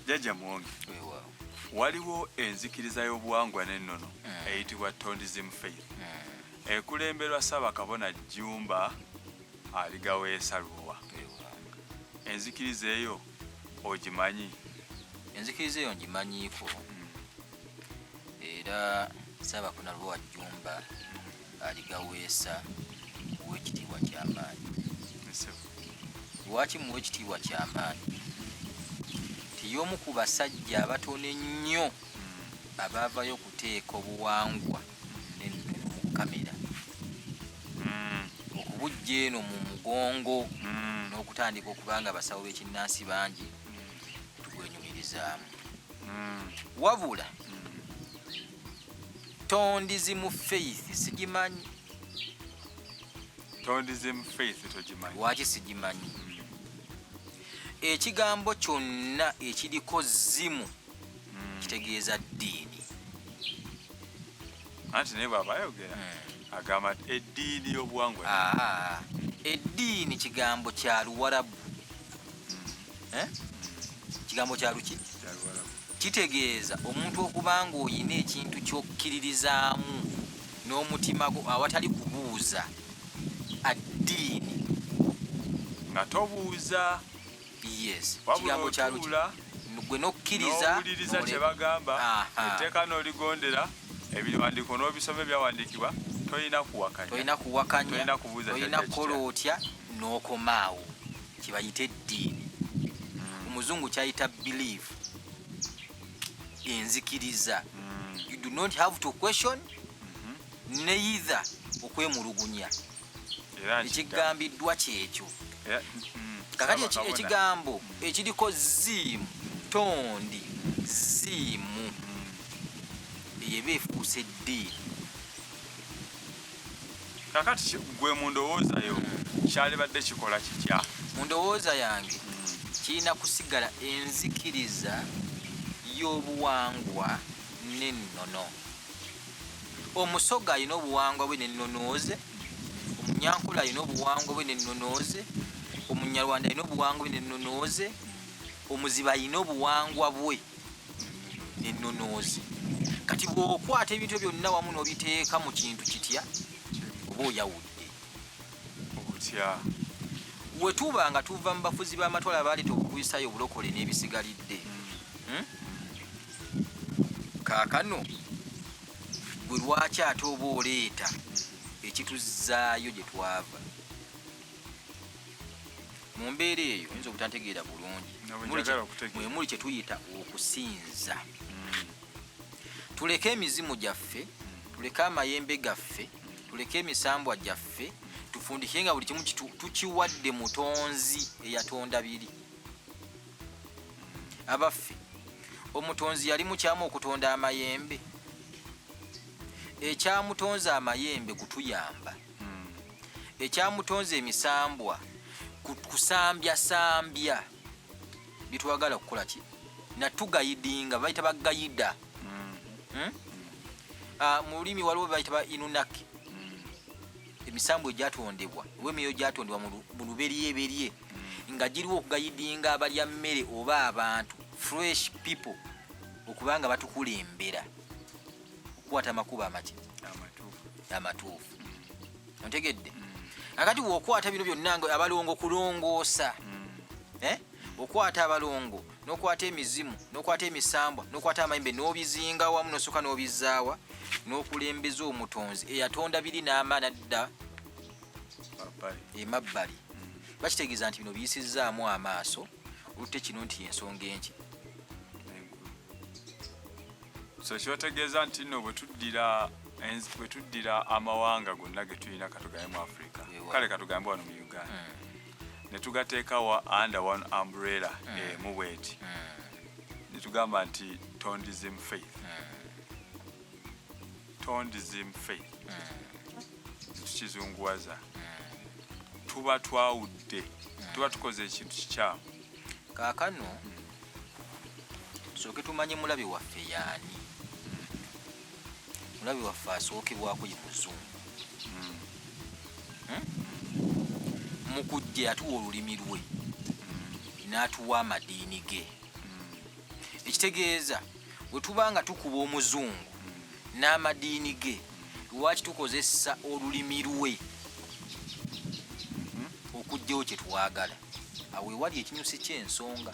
Jajja Muwonge. Waliwo enzikiriza y'obuwangwa n'ennono eyitibwa Tondiism faith. Ekulemberwa Ssaabakabona Jjumba aligaweesa Luwa. Enzikiriza eyo ogimanyi? Enzikiriza eyo ngimanyiiko. Era Ssaabakabona Luwa Jjumba aligaweesa w'ekitiibwa ky'amaanyi. Lwaki muwa ekitiibwa ky'amaanyi? Y'omu ku basajja abatono ennyo abaavayo okuteeka obuwangwa mu kamera, okubujja eno mu mugongo n'okutandika okubanga abasawo b'ekinnansi bangi tugwenyumirizaamu. Wabula Tondiism faith sigimanyi. Tondiism faith togimanyi? Lwaki sigimanyi? Ekigambo kyonna ekiriko zimu kitegeeza ddiini. Anti naye bw'aba ayogera agamba eddiini y'obuwangwa. Eddiini kigambo kya Luwarabu. Kigambo kya luki? Kitegeeza omuntu okuba ng'olina ekintu ky'okkiririzaamu n'omutima gwo awatali kubuuza addiini. Nga tobuuza. Yes, kigambo kya luki. Gwe n'okkiriza n'owuliriza kye bagamba, etteeka n'oligondera, ebiwandiiko n'obisoma ebyawandiikibwa, tolina kuwakanya, tolina kukola otya n'okomaawo. Kibayita eddiini. Omuzungu kyayita belief. Enzikiriza. You do not have to question, neither okwemulugunya. Ekigambiddwa kyekyo. Kakati ekigambo ekiriko ziimu, tondi, ziimu, eba efuuse eddiini. Kakati gwe mu ndowooza yo kyalibadde kikola kitya? Mu ndowooza yange kirina kusigala enzikiriza y'obuwangwa n'ennono. Omusoga alina obuwangwa bwe n'ennonooze, omunyankula alina obuwangwa bwe n'ennonooze, Omunyarwanda alina obuwangwa bwe n'ennonooze, omuziba alina obuwangwa bwe n'ennonooze. Kati bw'okwata ebintu byonna wamu n'obiteeka mu kintu kitya, oba oyawudde. Otya? We tuba nga tuva mu bafuzi b'amatwale abaaleeta okukuyisayo obulokole n'ebisigalidde. Kaakano gwe lwaki ate oba oleeta ekituzzaayo gye twava? Mu mbeera eyo oyinza obutantegeera bulungi. Mwe muli kye tuyita okusinza. Tuleke emizimu gyaffe, tuleke amayembe gaffe, tuleke emisambwa gyaffe, tufundike nga buli kimu tukiwadde mutonzi eyatonda biri. Abaffe omutonzi yali mukyamu okutonda amayembe. Ekyamutonza amayembe kutuyamba, ekyamutonza emisambwa kusambya bitwagala kukola ki? Natugayidinga, bayita bagayida. Mu lulimi waliwo bayita ba inunaki. Emisambwa egyatondebwa, emiyo gyatondebwa mu luberyeberye nga giriwo okugayidinga abalya mmere oba abantu, fresh people, okubanga batukulembera okukwata amakubo amatuufu. Ontegedde? Akati bw'okwata bino byonna abalongo kulongoosa, okwata abalongo n'okwata emizimu n'okwata emisambwa n'okwata amayembe n'obizinga wamu n'osooka n'obizaawa n'okulembeza omutonzi eyatonda biri n'amaani adda emabbali. Bakitegeeza nti bino biyisizaamu amaaso olutte kino nti ensonga enki. So kyotegeeza nti nno bwe tuddira amawanga gonna ge tulina katugambe mu Africa, kale katugambe wano mu Uganda, ne tugateekawa under one umbrella emu bweti, ne tugamba nti Tondiism faith. Tondiism faith tukizunguwaza, tuba twawudde, tuba tukoze ekintu kikyamu. Kaakano tusooke tumanye mulabe waffe yaani. Mulabe waffe asookebwako ye Muzungu. Mu kujja yatuwa olulimi lwe, n'atuwa amadiini ge. ekitegeeza bwe tubanga tukuba omuzungu n'amadiini ge lwaki tukozesa olulimi lwe okugyawo kye twagala awo ewali ekinyusi ky'ensonga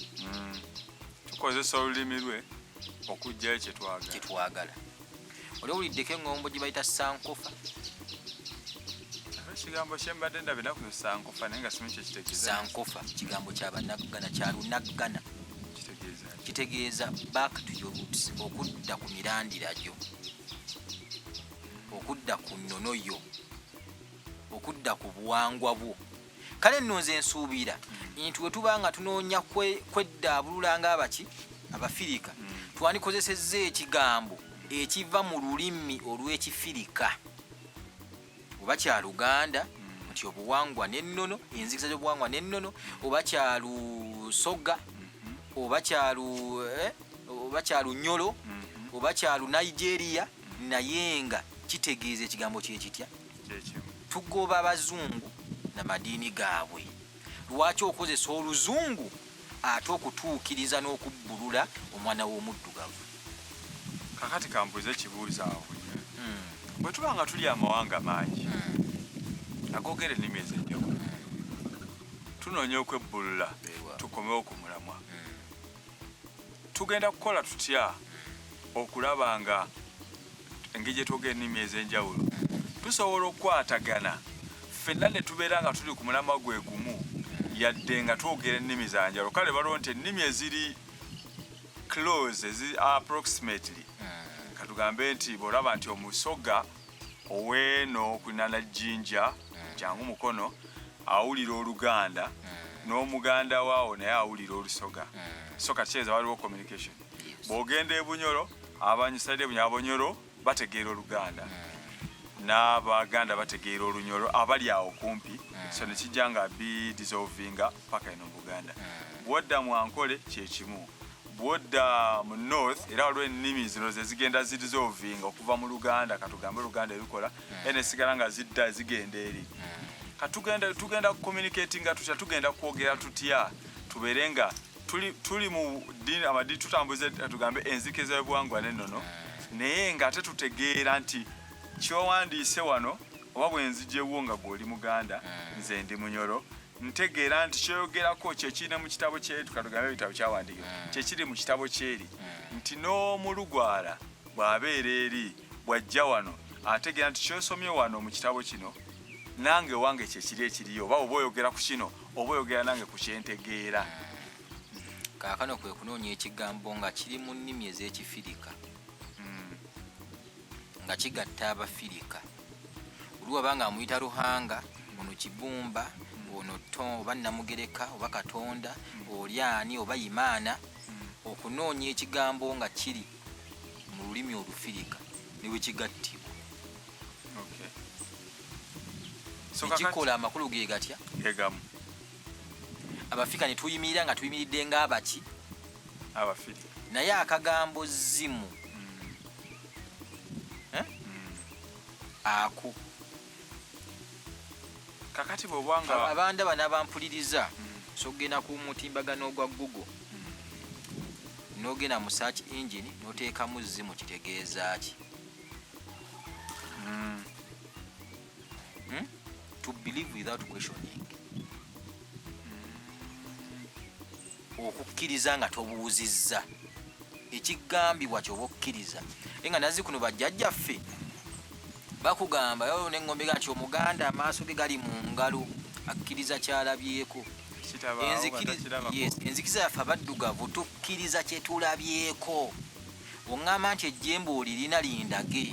tukozesa olulimi lwe okugyayo kye twagala oli owuliddeko eŋŋombo gye bayita sankofa ekigambo kyembadde ndabye naku sankofa naye nga simu kyekitegeeza sankofa kigambo kyabanaggana kyalunaggana kitegeeza back to your roots okudda ku mirandira gyo okudda ku nnono yo okudda ku buwangwa bwo kale nno nze nsuubira nti bwe tuba nga tunoonya kweddaabulula ng'abaki abafirika twandikozesezza ekigambo ekiva mu lulimi olw'ekifirika oba kya luganda nti obuwangwa n'ennono enzikiriza y'obuwangwa n'ennono oba kya lusoga oba kya lunyolo oba kya Nigeria naye nga kitegeeza ekigambo kyekitya tugoba abazungu n'amadiini gaabwe lwaki okozesa oluzungu ate okutuukiriza n'okubbulula omwana w'omuddugavu kakati kambuuza ekibuuzo awo bwe tuba nga tuli amawanga mangi agoogera ennimi ez'enjawulo tunoonya okwebbulula tukomewo ku mulamwa tugenda kukola tutya okulaba nga engeri gye twogera ennimi ez'enjawulo tusobola okukwatagana ffenna ne tubeera nga tuli ku mulamwa gwe gumu yadde nga twogera ennimi za njawulo kale baliwo nti ennimi eziri close eziri approximately katugambe nti bw'olaba nti omusoga oweeno okunana jjinja jangu mukono awulira oluganda n'omuganda waawo naye awulira olusoga so kakyeza waliwo communication bw'ogenda ebunyolo abanyusaide abonyolo bategeera oluganda n'abaganda bategeera olunyolo abali awo kumpi so nekijja nga bidissolvinga paka eno mu Buganda bwodda mu Ankole kyekimu bwodda mu North era waliwo ennimi zino ze zigenda zidissolvinga okuva mu Luganda katugambe Luganda ebikola ene sigala nga zidda zigenda eri tugenda communicatinga tutya tugenda kwogera tutya tubeere nga tuli mu dini amadiini tutambuze tugambe enzikiriza y'obuwangwa n'ennono naye nga ate tutegeera nti kyowandiise wano oba bwenzigyewo nga gw'oli Muganda nze ndi Munyoro ntegeera nti kyoyogerako kyekirina mu kitabo kyeru katugambe ebitabo kyawandiikibwa kyekiri mu kitabo kyeri nti n'omulugwala bw'abeera eri bw'ajja wano ategeera nti kyosomye wano mu kitabo kino nange wange kyekiri ekiriyo oba oba oyogera ku kino oba oyogera nange ku kyentegeera kaakano kwe kunoonya ekigambo nga kiri mu nnimi ez'ekifirika nga kigatta abafirika oluwa banga amuyita Ruhanga ono Kibumba ono oba Namugereka oba Katonda olyani oba Imaana okunoonya ekigambo nga kiri mu lulimi olufirika niwe kigattibwa ekikola amakulu ge gatya gegamu abafirika ne tuyimirira nga tuyimiridde ng'abaki abafirika naye akagambo zimu ako kakati bw'obwanga abandaba n'abampuliriza so ogenda ku mutimbagano ogwa Google n'ogenda mu search engine n'oteekamu zimu kitegeeza ki to believe without questioning okukkiriza nga tobuuzizza ekigambibwa ky'oba okkiriza nga nazzi kuno bajjajjaffe bakugamba yo n'eŋŋombe nti Omuganda amaaso ge gali mu ngalo akkiriza kyalabyeko enzikiriza yaffe abaddugavu tukkiriza kye tulabyeko oŋŋamba nti ejjembe olirina lindage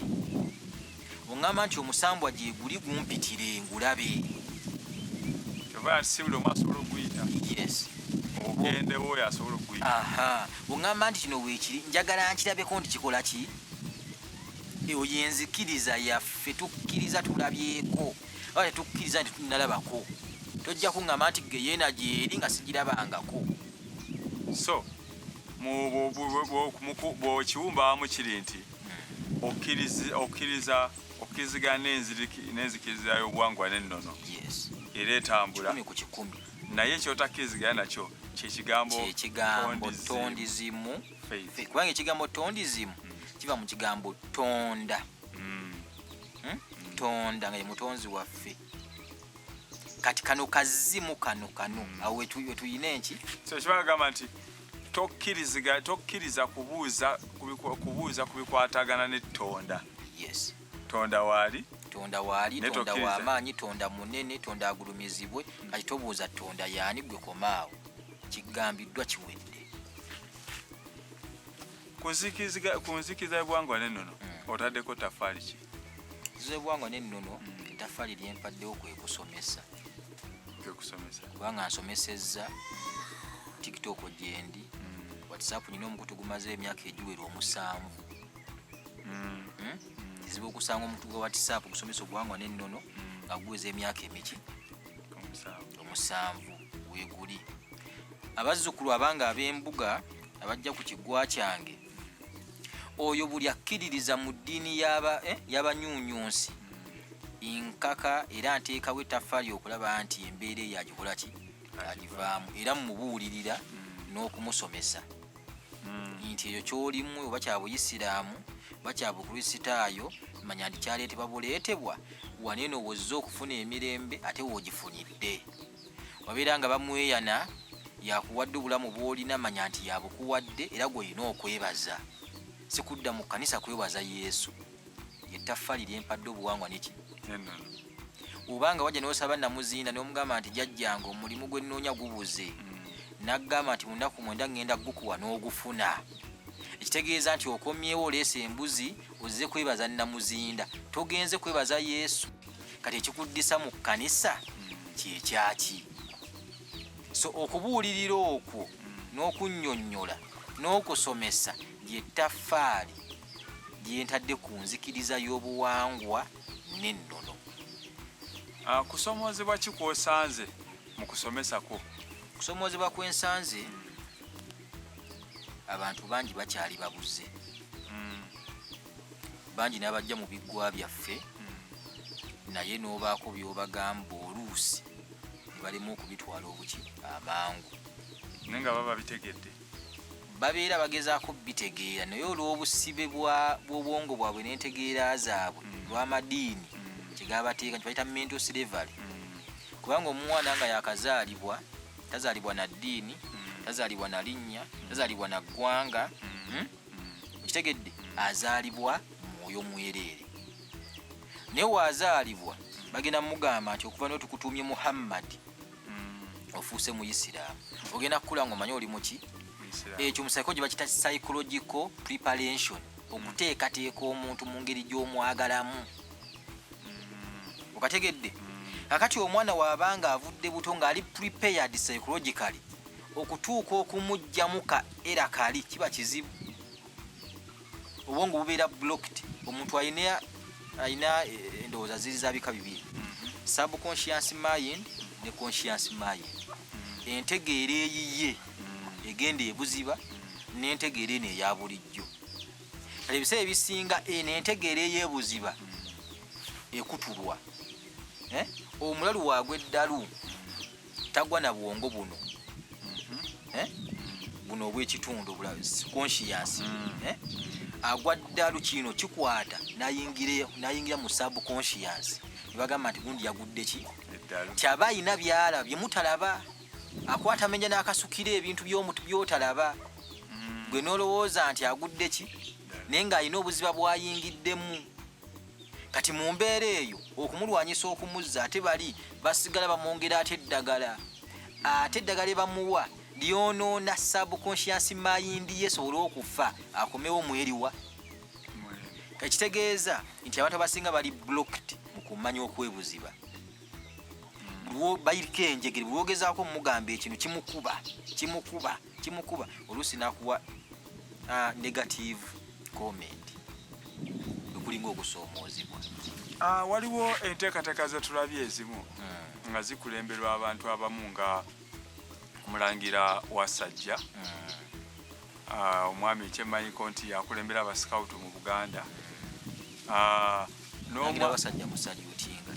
oŋŋamba nti omusambwa gye guli gumpitire ngulabe yes ogendewo oyo asobola okuguyita oŋŋamba nti kino weekiri njagala nkirabeko nti kikola ki eyo yenzikiriza yaffe tukkiriza tulabyeko oba tetukkiriza nti tunalabako tojja kuŋŋamba nti geyeena gyeri nga sigirabangako so bw'okiwumbawamu kiri nti okkirizigana n'enzikiriza y'obuwangwa n'ennono era etambula naye kyotakkirizigana nakyo kyekigambo tondizimu kubanga ekigambo tondizimu kiva mu kigambo tonda tonda nga ye mutonzi waffe kati kano kazimu kano awo wetuyina enki so kibagamba nti tokkiriza kubuuza ku bikwatagana ne tonda. Yes. Tonda waali tonda w'amaanyi, tonda munene, tonda agulumizibwe, kati tobuuza tonda yaani gwe komaawo kigambiddwa kiwedde. Ku nzikiza y'ebuwangwa n'ennono otaddeko taffaali ki? Z'ebuwangwa n'ennono ettaffaali lyempaddewo kwe kusomesa. Kubanga nsomesezza TikTok gyendi, WhatsApp nina omukutu gumaze emyaka egiwera 7. Kizibu okusanga omukutu gwa WhatsApp gusomesa obuwangwa n'ennono nga guweza emyaka emiki 7 weeguli. Abazzukulu abanga ab'embuga abajja ku kiggwa kyange, oyo buli akkiririza mu ddiini y'abanyuunyuunsi nkaka era nteekawo ettaffaali okulaba nti embeera eyo agikola ki agivaamu era mumubuulirira n'okumusomesa nti ekyo ky'olimu oba kya buyisiraamu oba kya bukristaayo manya nti kyaleetebwa buleetebwa waneeno wozza okufuna emirembe ate woogifunidde. Wabeera nga bamweyana yakuwadde obulamu bw'olina manya nti yabukuwadde era gw'olina okwebaza, si kudda mu kkanisa kwebaza Yesu. Ettaffaali lyempadde obuwangwa n'eki obanga wajja n'osaba namuzinda n'omugamba nti jajjange omulimu gwe nnoonya gubuze, n'aggamba nti mu nnaku 9 ngenda gukuwa n'ogufuna, ekitegeeza nti okomyewo oleesa embuzi ozze kwebaza namuzinda, togenze kwebaza Yesu. Kati ekikuddisa mu kkanisa kyekyaki? So okubuulirira okwo n'okunnyonnyola n'okusomesa ly'ettaffaali lyentadde ku nzikiriza y'obuwangwa n'ennono. Kusomoozebwa ki kw'osanze mu kusomesa kwo? Kusomoozebwa kwensanze abantu bangi bakyali babuze. Bangi n'abajja mu biggwa byaffe naye n'obaako by'obagamba oluusi ne balema okubitwala obuki amangu. Naye nga baba bitegedde. Babeera bagezaako bitegeera naye olw'obusibe bw'obwongo bwabwe n'entegeera zaabwe lwa Madiini kyegabateeka nti bayita mental slavery. Kubanga omwana nga yakazaalibwa tazaalibwa na ddiini, tazaalibwa na linnya, tazaalibwa na ggwanga, kitegedde azaalibwa mwoyo mwereere. Naye wazaalibwa bagenda mugamba nti okuva n'otukutumye Muhammad ofuuse mu Isiraamu, ogenda kukula ng'omanye oli muki? Ekyo mu psychology bakita psychological preparation, okuteekateeka omuntu mu ngeri gy'omwagalamu. Okategedde? Kakati omwana wabanga avudde buto ng'ali prepared psychologically okutuuka okumuggyamu ka era kali kiba kizibu. Obwongo bubeera blocked. Omuntu alina endowooza ziri za bika bibiri, subconscious mind ne conscious mind. Entegeera eyiye egenda ebuziba n'entegeera eno eya bulijjo. Kale ebiseera ebisinga entegeera ey'ebuziba ekutulwa. Omulalu waagwe eddalu tagwa na bwongo buno buno obw'ekitundu conscious, agwa ddalu kino kikwata n'ayingira mu subconscious. Nebagamba nti gundi yagudde ki? Kyaba ayina byalabye mutalaba, akwata amenja n'akasukira ebintu by'omutu by'otalaba, gwe n'olowooza nti agudde ki? Naye ng'alina obuziba bw'ayingiddemu. Kati mu mbeera eyo okumulwanyisa okumuzza ate bali basigala bamwongera ate eddagala. Ate eddagala bamuwa lyonoona subconscious mind ye sobola okufa akomewo mweriwa. Ekitegeeza nti abantu abasinga bali blocked mu kumanya okwebuziba. Bayirika enjegere bwogezaako mugamba ekino kimukuba oluusi n'akuwa negative comment ekulinga okusoomoozebwa. Waliwo enteekateeka ze tulabye ezimu nga zikulemberwa abantu abamu nga Omulangira wa Jajja, omwami kyemmanyiko nti yakulembera abasikawutu mu Buganda. Abasajja musalyutinga.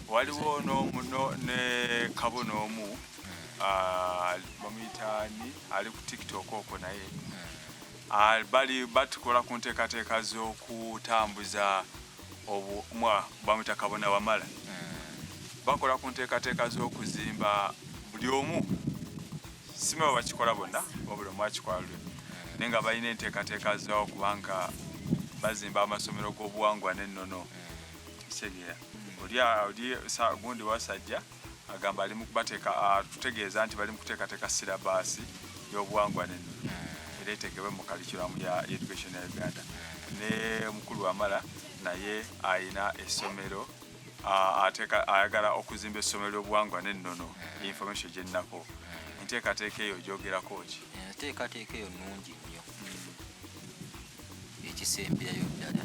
Waliwo ne kabona omu bamuyitani ali ku TikTok okwo naye bali batukola ku nteekateeka z'okutambuza bamuyita kabona wamala bakola ku nteekateeka z'okuzimba buli omu simewe bakikola bonna wabuli omu akikola lwe naye nga balina enteekateeka zawo kubanga bazimba amasomero g'obuwangwa n'ennono kitegeera oli gundi wasajja agamba ali mu kubateeka tutegeeza nti bali mu kuteekateeka sirabaasi y'obuwangwa n'ennono era etegebwe mu kalikulamu ya education ya Uganda ne mukulu wamala naye ayina essomero ayagala okuzimba essomero ly'obuwangwa n'ennono information gyennako enteekateeka eyo gyogerako ki? Enteekateeka eyo nnungi nnyo ekisemberayo ddala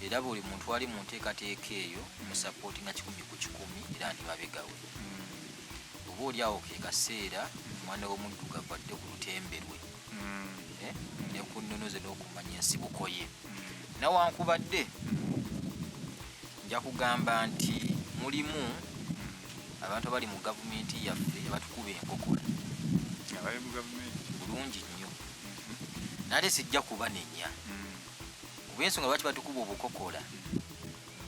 era buli muntu ali mu nteekateeka eyo musapooti nga 100 ku 100 era ndi mabegawe oba oli awo ke kaseera omwana w'omuddugavu adde ku lutembe lwe ne ku nnono ze n'okumanya ensibuko ye nawankubadde nja kugamba nti mulimu abantu abali mu gavumenti yaffe abatukuba enkokola abali mu gavumenti bulungi nnyo nate sijja kubanenya kuba ensonga lwaki batukuba obukokola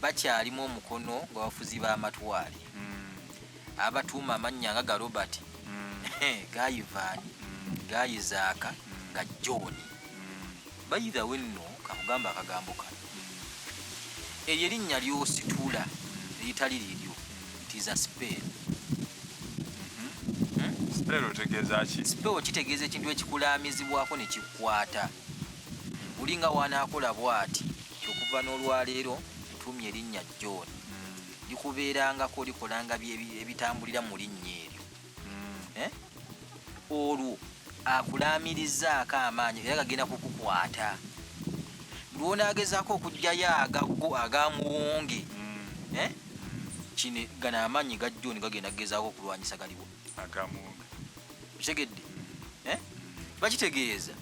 bakyalimu omukono gwabafuzi b'amatwale abatuuma amannya nga ga Robert ga Ivani ga Isaaka ga John bayira wenno kakugamba akagambo kano eryo erinnya ly'ositula eritali liryo tiza spell spell otegeeza ki? Spell kitegeeza ekintu ekikulaamizibwako ne kikwata bulinga wanaakola bw'ati okuva n'olwaleero ntumye erinnya John likubeerangako likolanga ebitambulira mu linnya eryo olwo akulaamirizaako amaanyi era gagenda kukukwata lwonaagezaako okugjayo aga Muwonge kino gano amaanyi ga John gagenda kugezaako okulwanyisa galiwo kitegedde bakitegeeza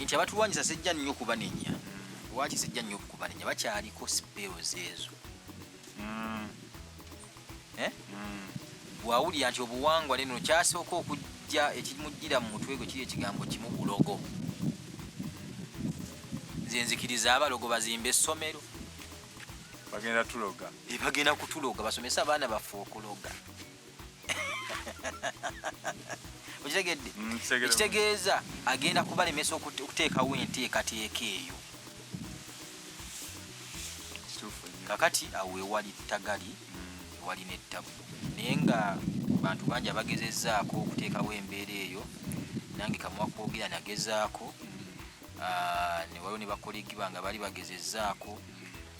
nti abatulwanyisa sejja nnyo kubanenya lwaki sejja nnyo kubanenya bakyaliko spells ezo bwawulira nti obuwangwa neno kyasooka okujja ekimujjira mu mutwe gwe kiri ekigambo kimu bulogo nze nzikiriza abalogo bazimba essomero bagenda kutuloga basomese abaana baffe okuloga okitegedde ekitegeeza agenda kubalemesa okuteekawo enteekateeka eyo kakati awo ewali ttagali ewali n'ettabu naye nga bantu bangi abagezezzaako okuteekawo embeera eyo nange kamwa kwogera nagezaako ne waliwo ne bakolegi bange bali bagezezzaako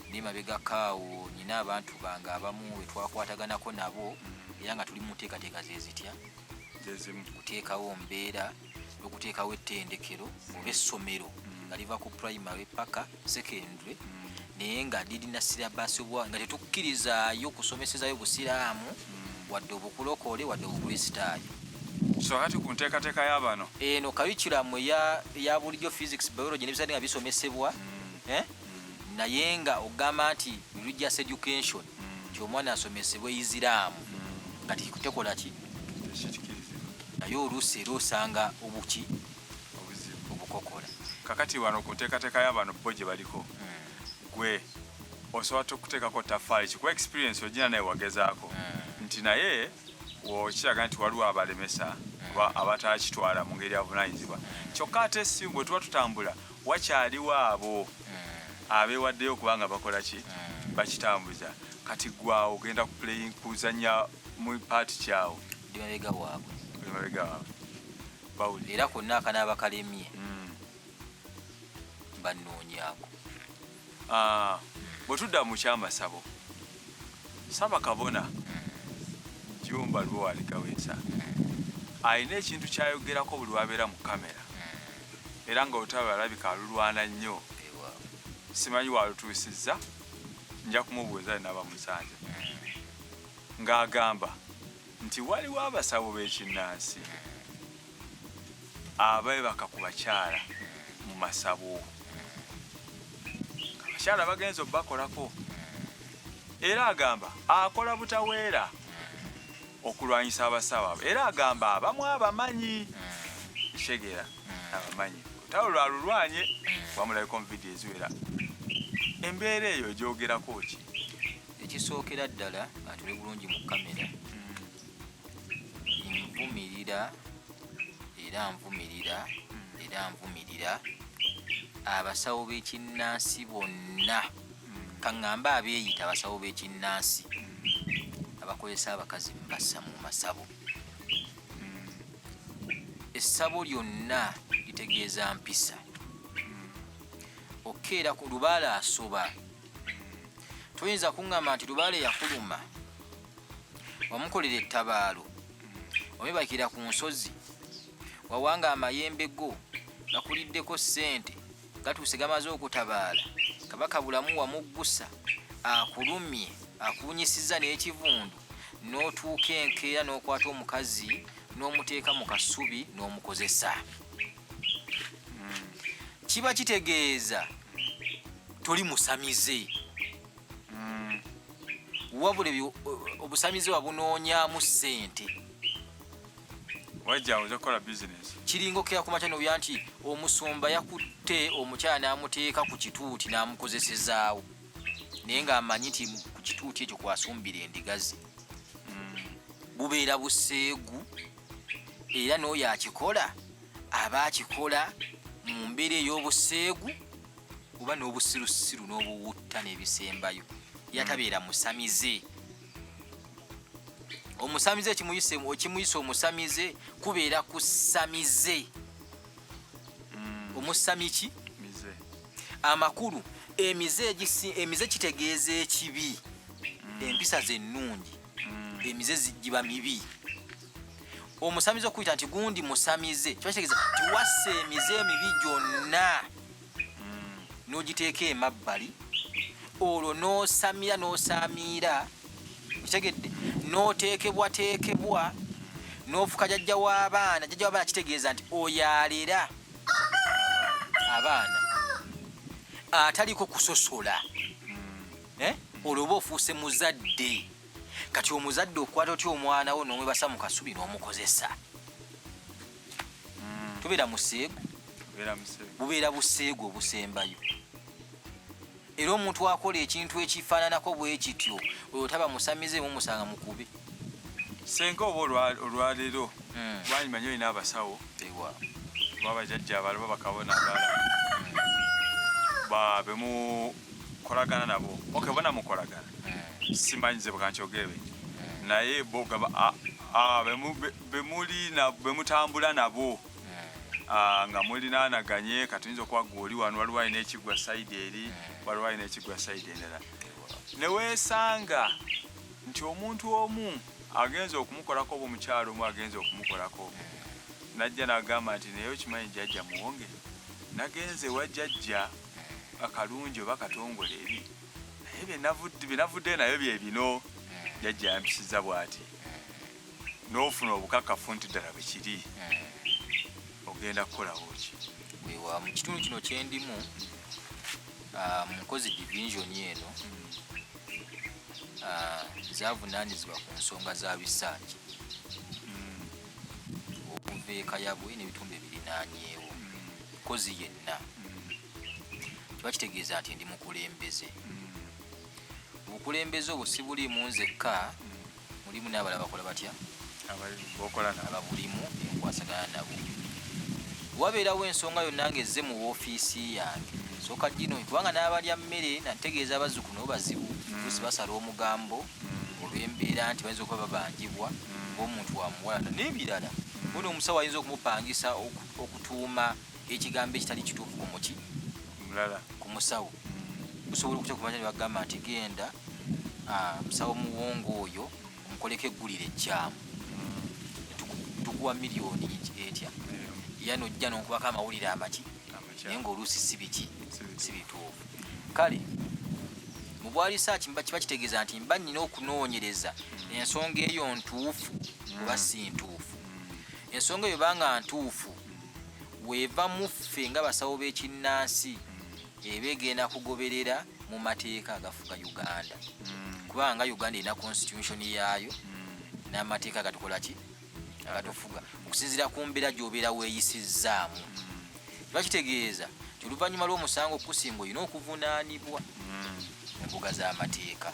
naye mabegakaawo nyina abantu bange abamu we twakwataganako nabo era nga tuli mu nteekateeka zezitya kuteekawo mbeera okuteekawo ettendekero oba essomero nga liva ku primary paka secondary naye nga lirina sirabaasi nga tetukkirizaayo kusomesezaayo busiraamu wadde obukulokole wadde obukristaayo so kati ku nteekateeka y'abano eno curriculum ya bulijjo physics biology n'ebisande nga bisomesebwa naye nga ogamba nti religious education kyomwana asomesebwa isiraamu nga tekola ki naye oluusi era osanga obukokola kakati wano ku nteekateeka y'abano bo gye baliko gwe osobola okuteekako tafaali kikuwa experience ogina naye wagezaako nti naye okiraga nti waliwo abalemesa oba abatakitwala mu ngeri avunanyizibwa kyokka ate essimu bwe tuba tutambula wakyaliwo abo abeewaddeyo okubanga bakola ki bakitambuza kati gwawo ogenda kuzanya mu paati kyawo mabega waabwe bawulira era konna akanaaba kalemye banoonyaako bwe tudda mu kyamasabo saba kabona jumba lwo aligaweesa alina ekintu kyayogerako buli wabeera mu kamera era nga olutalo alabika alulwana nnyo simanyi walutuusizza nja kumubuuza nabamusanja ng'agamba nti waliwo abasawo b'ekinnansi abeebaka ku bakyala mu masabo abakyala bagenza obbakolako era agamba akola butaweera okulwanyisa abasawo era agamba abamu abamanyi shegera abamanyi tawo lwalulwanye wamulabiko mu vidiyo eziwera embeera eyo gyogerako ki ekisookera ddala atule bulungi mu kamera nvumirira abasawo b'ekinnansi bonna kaŋŋamba abeeyita abasawo b'ekinnansi abakozesa abakazi mbassa mu masabo essabo lyonna litegeeza mpisa okkeera ku lubaale asoba toyinza kuŋŋamba nti lubaale yakuluma wamukolera ettabaalo wamebakira ku nsozi wawanga amayembe go gakuliddeko ssente gatuuse gamaze okutabaala kabaka bulamu wamuggusa akulumye akubunyisiza n'ekivundu n'otuuka enkeera n'okwata omukazi n'omuteeka mu kasubi n'omukozesa kiba kitegeeza toli musamize wabula obusamize wabunoonyaamu ssente wajja oza kukola bizinesi kiringa okera ku makyano bya nti omusumba yakutte omukyala n'amuteeka ku kituuti n'amukozesezaawo naye ng'amanyi nti ku kituuti ekyo kwasumbira endiga ze bubeera buseegu era n'oyo akikola aba akikola mu mbeera ey'obuseegu oba n'obusirusiru n'obuwutta n'ebisembayo yatabeera musamize omusamize ekimuyise omusamize kubeera kusamize omusami ki amakulu emize kitegeeza ekibi empisa zennungi emize zigiba mibi omusamize okuyita nti gundi musamize kiba kitegeeza tiwassa emize emibi gyonna n'ogiteeka emabbali olwo n'osamiira kitegedde n'oteekebwateekebwa n'ofuka jajja w'abaana kitegeeza nti oyo alera abaana ataliko kusosola olwo oba ofuuse muzadde kati omuzadde okwata otya omwana wo n'omwebasa mu kasubi n'omukozesa tubeera museegu bubeera buseegu obusembayo era omuntu akola ekintu ekifaananako bwe kityo oyo taba musamize mumusanga mukube senga oba olwaleero lwanyimanyi olina abasawo babajajja abala bakabona abala bemukolagana nabo bona mukolagana simanyize bwekankyogere naye bogaba bemutambula nabo nga mulinanaganye katuyinza okuba gwoli wano waliwo alina ekigwa sayidi eri waliwo alina ekigwa sayidi endala neweesanga nti omuntu omu agenza okumukolako oba omukyalo omu agenza okumukolako najja nagamba nti naye okimanyi jajja muwonge nagenze wa jajja akalungi oba katongole eri naye byenavudde nayo byebino jajja yampisiza bw'ati n'ofuna obukakafu nti ddala bwe kiri ogenda kukolawo ki wewa mu kitundu kino kyendimu mukozi division eno zavunaanyizibwa ku nsonga za bisaaki okuva ekayabwe n'ebitundu ebirinaanyeewo mukozi yenna kiba kitegeeza nti ndi mukulembeze obukulembeze obwo si bulimu nzekka mulimu n'abalala bakola batya ababulimu enkwasagana nabo wabeerawo ensonga yonna ngezze mu woofiisi yange sooka gino kubanga n'abalya mmere nategeeza abazzukulu nabo bazibu kusi basala omugambo olw'embeera nti bayinza okuba babangibwa ng'omuntu wa muwalana n'ebirala bona omusawo ayinza okumupangisa okutuuma ekigambo ekitali kituufu ku musawo gusobola okutya kumanya ne bagamba nti genda musawo Muwonge oyo omukoleko eggulire ejjaamu tukuwa miliyoni etya era nojja n'okubako amawulire amaki naye ng'oluusi si bituufu kale mu bwalisaaki kiba kitegeeza nti mba nnina okunoonyereza ensonga eyo ntuufu oba si ntuufu ensonga eyo banga ntuufu weeva muffe nga basawo b'ekinnansi eba egenda kugoberera mu mateeka agafuga Uganda kubanga Uganda erina constitution yaayo n'amateeka gatukola ki agatufuga okusinziira ku mbeera gy'obeera weeyisizzaamu. Bakitegeeza nti oluvannyuma lw'omusango okusinga olina okuvunaanibwa mu mbuga z'amateeka.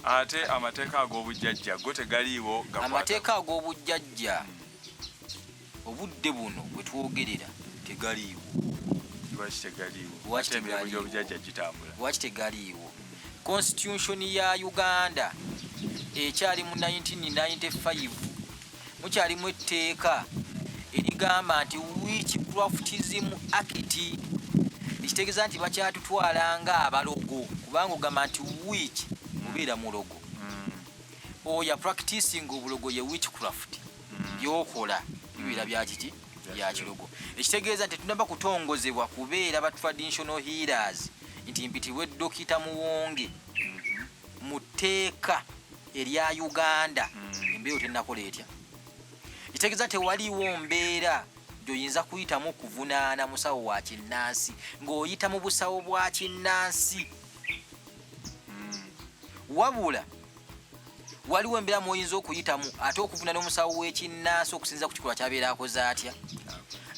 Ate amateeka ag'obujjajja go tegaliiwo gakwata. Amateeka ag'obujjajja obudde buno bwe twogerera tegaliiwo. Lwaki tegaliiwo? Ate emirimu gy'obujjajja gitambula. Lwaki tegaliiwo? Constitution ya Uganda ekyali mu 1995 mukyalimu etteeka erigamba nti Witchcraftism Act. Ekitegeeza nti bakyatutwala ng'abalogo kubanga ogamba nti witch mubeera mulogo. Oya practicing obulogo ye witchcraft. Byokola bibeera bya kiki bya kilogo. Ekitegeeza nti tunamba kutongozebwa kubeera ba traditional healers nti mpitibwe Dokita Muwonge mu tteeka erya Uganda. Embeera tennakola etya. Ekitegeeza tewaliiwo mbeera gy'oyinza kuyitamu kuvunaana musawo wa kinnansi ng'oyita mu busawo bwa kinnansi. Wabula waliwo embeera mw'oyinza okuyitamu ate okuvunaana omusawo w'ekinnansi okusinza ku kikolwa ky'abeera akoze atya.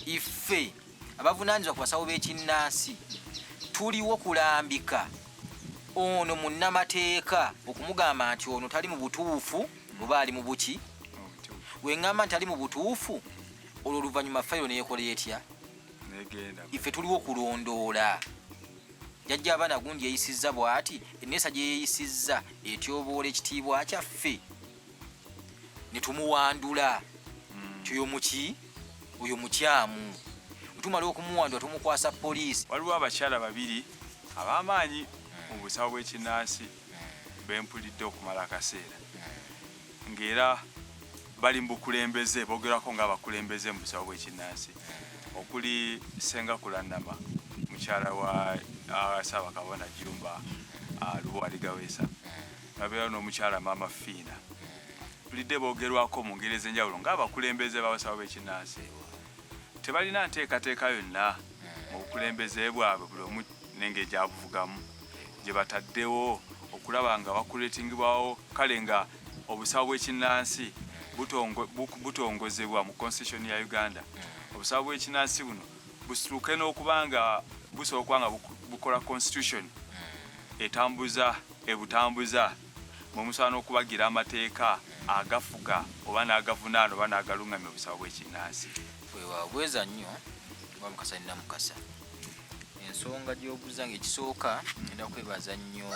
Iffe abavunaanyizibwa ku basawo b'ekinnansi tuliwo kulambika ono munnamateeka okumugamba nti ono tali mu butuufu oba ali mu buki. Weŋŋamba nti ali mu butuufu olwo oluvannyuma fayiro neyekola etya. Iffe tuliwo kulondoola. Jajja abaana gundi yeyisizza bw'ati enneesa gye yeeyisizza etyoboola ekitiibwa kyaffe ne tumuwandula nti oyo muki oyo mukyamu. Wetumala okumuwandula tumukwasa poliisi. Waliwo abakyala babiri ab'amaanyi mu busawo bw'ekinnansi bempulidde okumala akaseera ng'era bali mu bukulembeze boogerako ng'abakulembeze mu busawo bw'ekinnansi okuli Senga Kulannama mukyala wa Ssaabakabona Jumba Luwali Gaweesa babeera n'omukyala Maama Fiina. Bulidde boogerwako mu ngeri ez'enjawulo ng'abakulembeze b'abasawo b'ekinnansi. Tebalina nteekateeka yonna mu bukulembeze bwabwe buli omu n'engeri gy'abuvugamu gye bataddewo okulaba nga bakuleetingibwawo kale nga obusawo bw'ekinnansi butongozebwa mu constitution ya Uganda. Obusawo bw'ekinnansi buno busituuke n'okuba nga busobola nga bukola constitution ebutambuza mumusana okubagira amateeka agafuga oba n'agavunaana oba n'agalungamya obusawo bw'ekinnansi. Bweza nnyo oba Mukasa nina Mukasa. Ensonga gy'obuuza ng'ekisooka ngenda kwebaza nnyo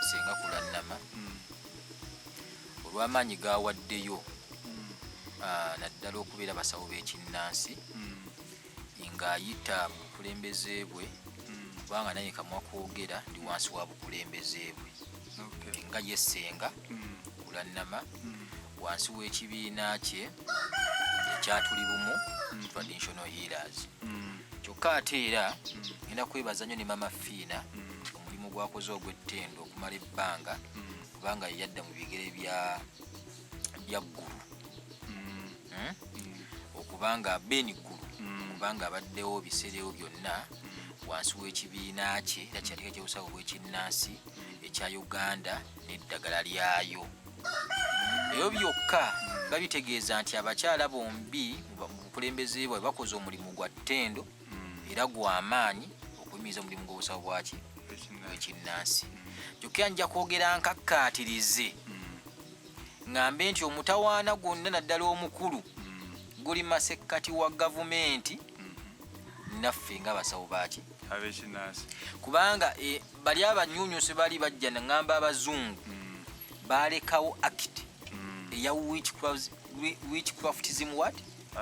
Senga Kulannama olw'amaanyi gaawaddeyo naddala okubeera basawo b'ekinnansi ng'ayita mu bukulembeze bwe kubanga naye kamwa kwogera ndi wansi wa bukulembeze bwe nga ye Senga Kulannama wansi w'ekibiina kye ekyatuli bumu traditional healers. Kyokka ate era ngenda kwebaza nnyo ne Maama Fiina omulimu gwakoze ogw'ettendo okumala ebbanga kubanga yadda mu bigere bya ggulu okubanga Beni ggulu okubanga abaddewo biseerewo byonna wansi w'ekibiina kye era kyateeka ky'obusawo bw'ekinnansi ekya Uganda n'eddagala lyayo. Ebyo byokka babitegeeza nti abakyala bombi mu bukulembeze bwe bakoze omulimu gwa ttendo era gw'amaanyi okuyimiriza omulimu gw'obusawo bwaki bw'ekinnansi. Kyokka nja kwogera nkakkaatirize ng'ambe nti omutawaana gwonna naddala omukulu guli masekkati wa gavumenti naffe ng'abasawo baki ab'ekinnansi kubanga bali abanyuunyusi bali bajja nangamba abazungu balekawo act eya Witchcraftism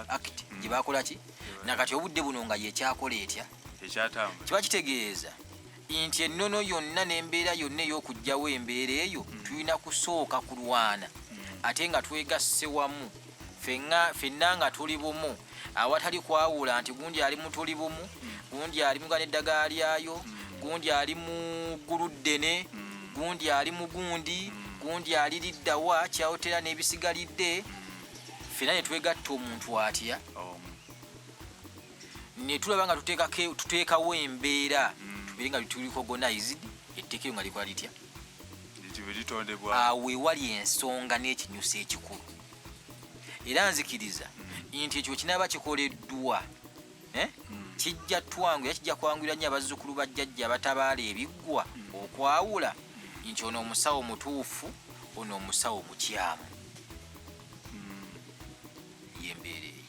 Act gye bakola ki nakati obudde buno nga yekyakola etya kiba kitegeeza nti ennono yonna n'embeera yonna ey'okugjawo embeera eyo tulina kusooka kulwana ate nga twegasse wamu ffenna nga tuli bumu awatali kwawula nti gundi ali mu tuli bumu gundi ali mu eddagala lyayo gundi ali mu guluddene gundi ali mu gundi ali liddawa kyawotera n'ebisigalidde ffenna ne twegatta omuntu atya ne tulaba nga tuteekawo embeera tubeere nga tuli recognized etteeka eyo nga likola litya kati bwe litondebwa awo ewali ensonga n'ekinyusa ekikulu era nzikiriza nti ekyo kinaba kikoleddwa kijja twangu era kijja kwanguyira nnyo abazzukulu ba jjajja abatabaala ebiggwa okwawula nti ono omusawo mutuufu ono omusawo mukyamu yembeera eyo